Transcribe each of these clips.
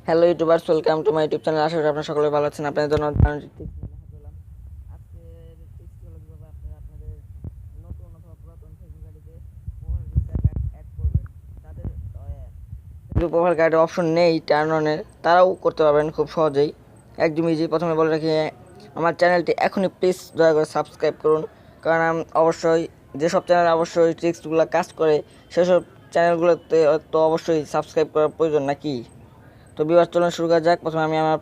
Hello YouTubers, welcome to my YouTube channel. আশা করি আপনারা সকলে ভালো আছেন। আপনাদের জন্য প্রোফাইল কার্ডে অপশন নেই টার্ন অনের, তারাও করতে পারবেন খুব সহজেই, একদম ইজি। প্রথমে বলে রাখি, আমার চ্যানেলটি এখনই প্লিজ দয়া করে সাবস্ক্রাইব করুন, কারণ অবশ্যই যেসব চ্যানেল অবশ্যই ট্রিক্সগুলো কাজ করে সেসব চ্যানেলগুলোতে তো অবশ্যই সাবস্ক্রাইব করার প্রয়োজন নাকি। তো ভিউয়ার্স, চলুন শুরু করা যাক। প্রথমে আমি আমার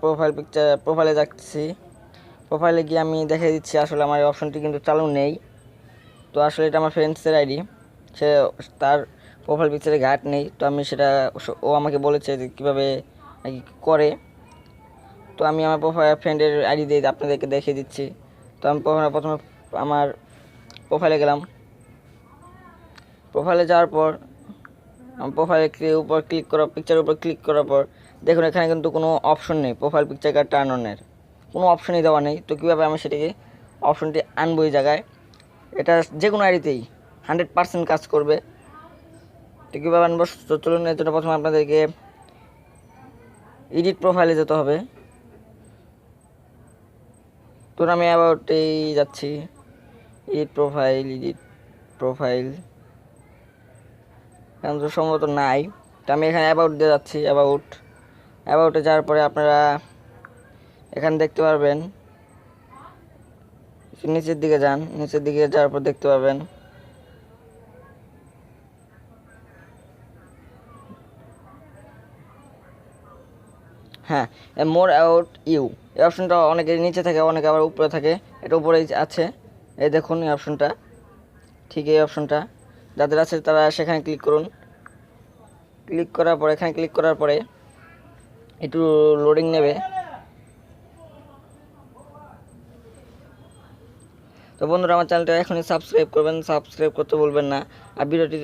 প্রোফাইলে যাচ্ছি। প্রোফাইলে গিয়ে আমি দেখিয়ে দিচ্ছি আসলে আমার এই অপশনটি কিন্তু চালু নেই। তো আসলে এটা আমার ফ্রেন্ডসের আইডি, সে তার প্রোফাইল পিকচারে গার্ড নেই। তো আমি সেটা, ও আমাকে বলেছে যে কীভাবে করে। তো আমি আমার ফ্রেন্ডের আইডি দিয়ে আপনাদেরকে দেখিয়ে দিচ্ছি। তো আমি প্রথমে আমার প্রোফাইলে গেলাম। প্রোফাইলে যাওয়ার পর প্রোফাইলে উপর ক্লিক করার পিকচারের উপর ক্লিক করার পর দেখুন এখানে কিন্তু কোনো অপশন নেই, প্রোফাইল পিকচার কার্ড টার্ন অনের কোনো অপশনই দেওয়া নেই। তো কীভাবে আমি সেটাকে অপশনটি আনবো এই জায়গায়, এটা যে কোনো আইডিতেই 100% কাজ করবে। তো কীভাবে আনবো, চলুন। এর জন্য প্রথমে আপনাদেরকে এডিট প্রোফাইলে যেতে হবে। তো আমি অ্যাবাউটেই যাচ্ছি, এডিট প্রোফাইল এখন তো সম্ভবত নাই। তো আমি এখানে অ্যাবাউট দিয়ে যাচ্ছি। অ্যাবাউটে যাওয়ার পরে আপনারা এখানে দেখতে পারবেন, নিচের দিকে যান, নিচের দিকে যাওয়ার পর দেখতে পাবেন হ্যাঁ, মোর অ্যাবাউট ইউ, এই অপশনটা অনেকের নিচে থাকে, অনেকে আবার উপরে থাকে। এটা উপরেই আছে, এই দেখুন এই অপশনটা, ঠিক এই অপশনটা যাদের আছে তারা সেখানে ক্লিক করুন। ক্লিক করার পরে এখানে ক্লিক করার পরে একটু লোডিং নেবে। তো বন্ধুরা, আমার চ্যানেলটা এখনই সাবস্ক্রাইব করবেন, সাবস্ক্রাইব করতে বলবেন না। আর ভিডিওটি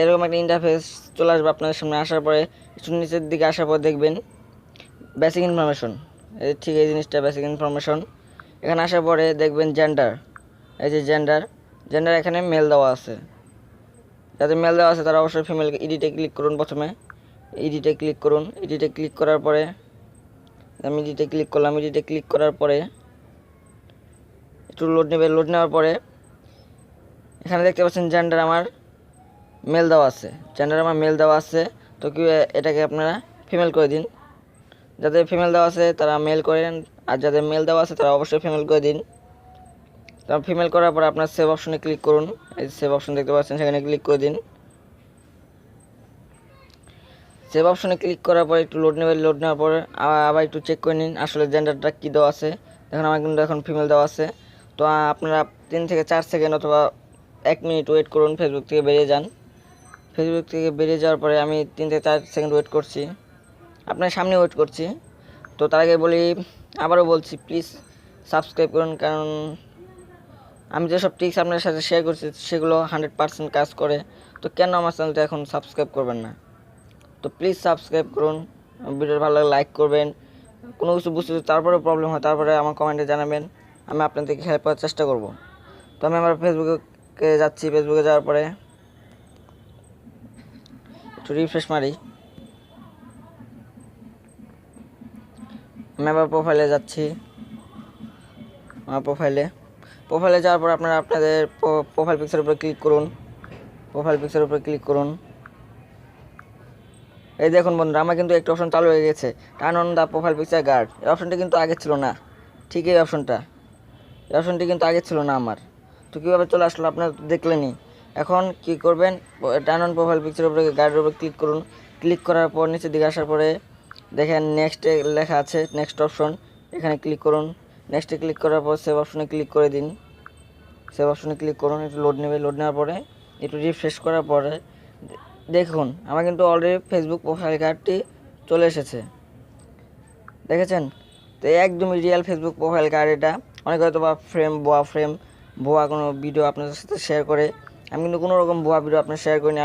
এরকম একটা ইন্টারফেস চলে আসবে আপনাদের সামনে। আসার পরে একটু নিচের দিকে আসার পর দেখবেন বেসিক ইনফরমেশন, ঠিক এই জিনিসটা বেসিক ইনফরমেশন। এখানে আসার পরে দেখবেন জেন্ডার, এই যে জেন্ডার এখানে মেল দেওয়া আছে। যাদের মেল দেওয়া আছে তারা অবশ্যই ফিমেল। এডিটে ক্লিক করুন, প্রথমে এডিটে ক্লিক করুন। এডিটে ক্লিক করার পরে আমি এডিটে ক্লিক করলাম। এডিটে ক্লিক করার পরে একটু লোড নেবে। লোড নেওয়ার পরে এখানে দেখতে পাচ্ছেন জেন্ডার আমার মেল দেওয়া আছে। তো কি এটাকে আপনারা ফিমেল করে দিন। যাদের ফিমেল দেওয়া আছে তারা মেল করেন, আর যাদের মেল দেওয়া আছে তারা অবশ্যই ফিমেল করে দিন। তো ফিমেল করার পর আপনার সেভ অপশনে ক্লিক করুন। এই সেভ অপশন দেখতে পাচ্ছেন, সেখানে ক্লিক করে দিন। সেভ অপশনে ক্লিক করার পর একটু লোড নেবে। লোড নেওয়ার পর আবার একটু চেক করে নিন আসলে জেন্ডারটা কী দেওয়া আছে। দেখুন আমার কিন্তু এখন ফিমেল দেওয়া আছে। তো আপনারা 3 থেকে 4 সেকেন্ড অথবা 1 মিনিট ওয়েট করুন, ফেসবুক থেকে বেরিয়ে যান। ফেসবুক থেকে বেরিয়ে যাওয়ার পরে আমি 3 থেকে 4 সেকেন্ড ওয়েট করছি, আপনার সামনে ওয়েট করছি। তো তার আগে আবারও বলছি, প্লিজ সাবস্ক্রাইব করুন, কারণ আমি যেসব ট্রিক্স আপনার সাথে শেয়ার করছি সেগুলো 100% কাজ করে। তো কেন আমার চ্যানেলটা এখন সাবস্ক্রাইব করবেন না? তো প্লিজ সাবস্ক্রাইব করুন, ভিডিও ভালো লাগলে লাইক করবেন। কোনো কিছু বুঝতে তারপরে প্রবলেম হয় তারপরে আমার কমেন্টে জানাবেন, আমি আপনাদেরকে হেল্প করার চেষ্টা করব। তো আমি আমার ফেসবুকে যাচ্ছি। ফেসবুকে যাওয়ার পরে একটু রিফ্রেশ মারি। আমি আবার প্রোফাইলে যাচ্ছি। আমার প্রোফাইলে যাওয়ার পর আপনারা আপনাদের প্রোফাইল পিকচারের উপরে ক্লিক করুন। এই দেখুন বন্ধুরা, আমার কিন্তু একটা অপশন চালু হয়ে গেছে, turn on the profile picture guard. এই অপশনটা কিন্তু আগে ছিল না, ঠিক এই অপশনটি কিন্তু আগে ছিল না আমার। তো কীভাবে চলে আসলো আপনারা দেখলেনই। এখন কি করবেন, টার্ন অন প্রোফাইল পিকচারের উপরে গার্ডের উপরে ক্লিক করুন। ক্লিক করার পর নিচের দিকে আসার পরে দেখেন নেক্সটে লেখা আছে, নেক্সট অপশন, এখানে ক্লিক করুন। নেক্সটে ক্লিক করার পর সেভ অপশনে ক্লিক করে দিন। একটু লোড নেবে। লোড নেওয়ার পরে একটু রিফ্রেশ করার পরে দেখুন আমার কিন্তু অলরেডি ফেসবুক প্রোফাইল কার্ডটি চলে এসেছে, দেখেছেন? তো একদমই রিয়েল ফেসবুক প্রোফাইল কার্ড এটা। অনেকে হয়তো বা ভুয়া কোনো ভিডিও আপনাদের সাথে শেয়ার করে। আমি কিন্তু কোনো রকম ভুয়া ভিডিও আপনার শেয়ার করিনি,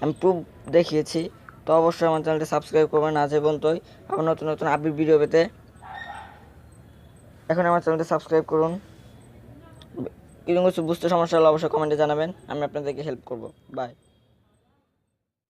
আমি প্রুফ দেখিয়েছি। তো অবশ্যই আমার চ্যানেলটি সাবস্ক্রাইব করবেন। আজ এ পর্যন্তই। আবার নতুন নতুন আপডেট ভিডিও পেতে এখন আমার চ্যানেলটি সাবস্ক্রাইব করুন। কিছু বুঝতে সমস্যা হলে অবশ্যই কমেন্টে জানাবেন, আমি আপনাদেরকে হেল্প করব। বাই।